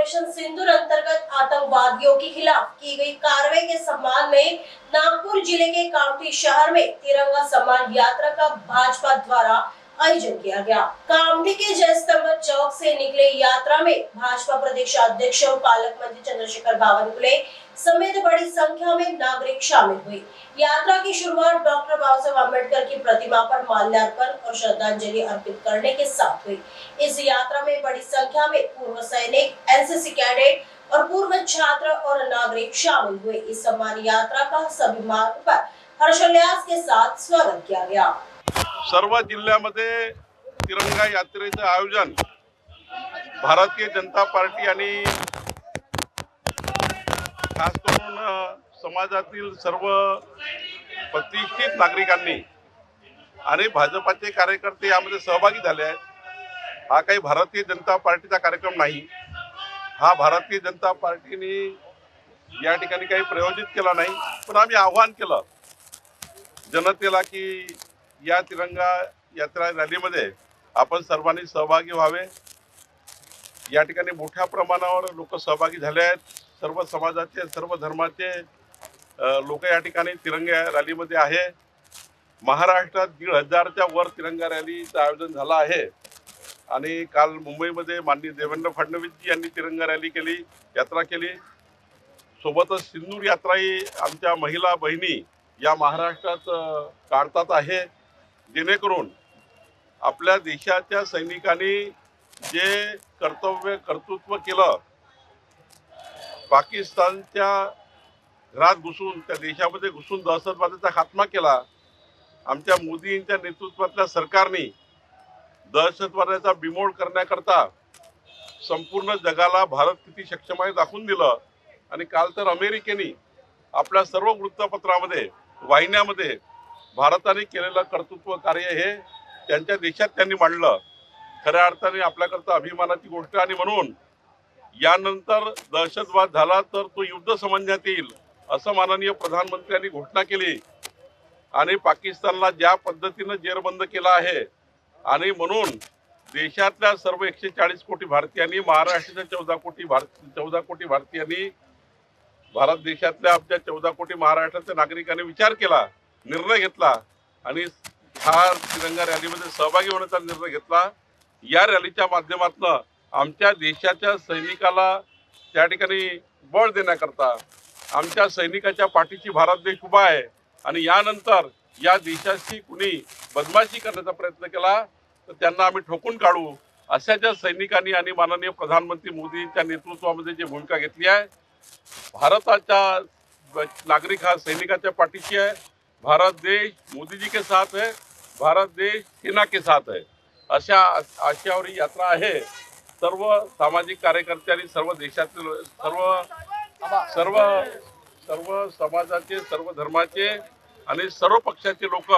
Operation सिंदूर अंतर्गत आतंकवादियों के खिलाफ की गई कार्रवाई के सम्मान में नागपुर जिले के कामठी शहर में तिरंगा सम्मान यात्रा का भाजपा द्वारा आयोजन किया गया। कामठी के जय स्तंभ चौक से निकले यात्रा में भाजपा प्रदेश अध्यक्ष और पालक मंत्री चंद्रशेखर बावनकुले समेत बड़ी संख्या में नागरिक शामिल हुए। यात्रा की शुरुआत डॉक्टर बाबा साहेब अम्बेडकर की प्रतिमा पर माल्यार्पण और श्रद्धांजलि अर्पित करने के साथ हुई। इस यात्रा में बड़ी संख्या में पूर्व सैनिक, एनसीसी कैडेट और पूर्व छात्र और नागरिक शामिल हुए। इस सम्मान यात्रा का सभी मार्ग पर हर्षोल्लास के साथ स्वागत किया गया। सर्व जिल्ह्यामध्ये तिरंगा यात्रेचं आयोजन भारतीय जनता पार्टी आणि खास करून समाजातील सर्व प्रतिष्ठित नागरिकांनी आणि भाजपाचे कार्यकर्ते यामध्ये सहभागी झाले आहेत। हा काही भारतीय जनता पार्टीचा कार्यक्रम नाही। हा भारतीय जनता पार्टीने या ठिकाणी काही प्रयोजित केला नाही, पण आम्ही आव्हान केलं जनतेला की या तिरंगा यात्रा रॅलीमध्ये आपण सर्वांनी सहभागी व्हावे। या ठिकाणी मोठ्या प्रमाणावर लोक सहभागी झाले आहेत। सर्व समाजाचे, सर्व धर्माचे लोक या ठिकाणी तिरंगा रॅलीमध्ये आहे। महाराष्ट्रात 1,500च्या वर तिरंगा रॅलीचं आयोजन झालं आहे आणि काल मुंबईमध्ये माननीय देवेंद्र फडणवीस यांनी तिरंगा रॅली केली, यात्रा केली। सोबतच सिंदूर यात्राही आमच्या महिला बहिणी या महाराष्ट्रात काढतात आहे, जेणेकरून आपल्या देशाच्या सैनिकांनी जे कर्तृत्व केलं, पाकिस्तानच्या घरात घुसून त्या देशामध्ये घुसून दहशतवादाचा खात्मा केला, आमच्या मोदी यांच्या नेतृत्वातल्या सरकारने दहशतवादाचा बिमोड करण्याकरता संपूर्ण जगाला भारत किती सक्षम आहे दाखवून दिलं। आणि काल तर अमेरिकेने आपल्या सर्व वृत्तपत्रामध्ये, वाहिन्यामध्ये भारताने केलेलं कर्तृत्व कार्य हे त्यांच्या देशात त्यांनी मांडलं। खऱ्या अर्थाने आपल्याकरता अभिमानाची गोष्ट। आणि म्हणून यानंतर दहशतवाद झाला तर तो युद्ध समजण्यात येईल असं माननीय प्रधानमंत्र्यांनी घोषणा केली आणि पाकिस्तानला ज्या पद्धतीने जेरबंद केला आहे आणि म्हणून देशातल्या सर्व 140 कोटी भारतीयांनी, महाराष्ट्राच्या 14 कोटी भारतीयांनी, भारत देशातल्या आपल्या 14 कोटी महाराष्ट्राच्या नागरिकांनी विचार केला, निर्णय घेतला आणि हा तिरंगा रॅलीमध्ये सहभागी होण्याचा निर्णय घेतला। या रॅलीच्या माध्यमातून आमच्या देशाच्या सैनिकाला त्या ठिकाणी बळ देण्याकरता, आमच्या सैनिकाच्या पाठीशी भारत देश उभा आहे आणि यानंतर या देशाशी कुणी बदमाशी करण्याचा प्रयत्न केला तर त्यांना आम्ही ठोकून काढू अशा ज्या सैनिकांनी आणि माननीय प्रधानमंत्री मोदींच्या नेतृत्वामध्ये जी भूमिका घेतली आहे, भारताचा नागरिक हा सैनिकाच्या पाठीशी आहे। भारत देश मोदी जी के साथ है, भारत देश सेना के साथ है, अशा आशयावर ही यात्रा आहे। सर्व सामाजिक कार्यकर्त्यांनी, सर्व देशातील सर्व समाजाचे, सर्व धर्माचे आणि सर्व पक्षाचे लोक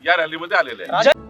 या रॅलीमध्ये आलेले आहेत।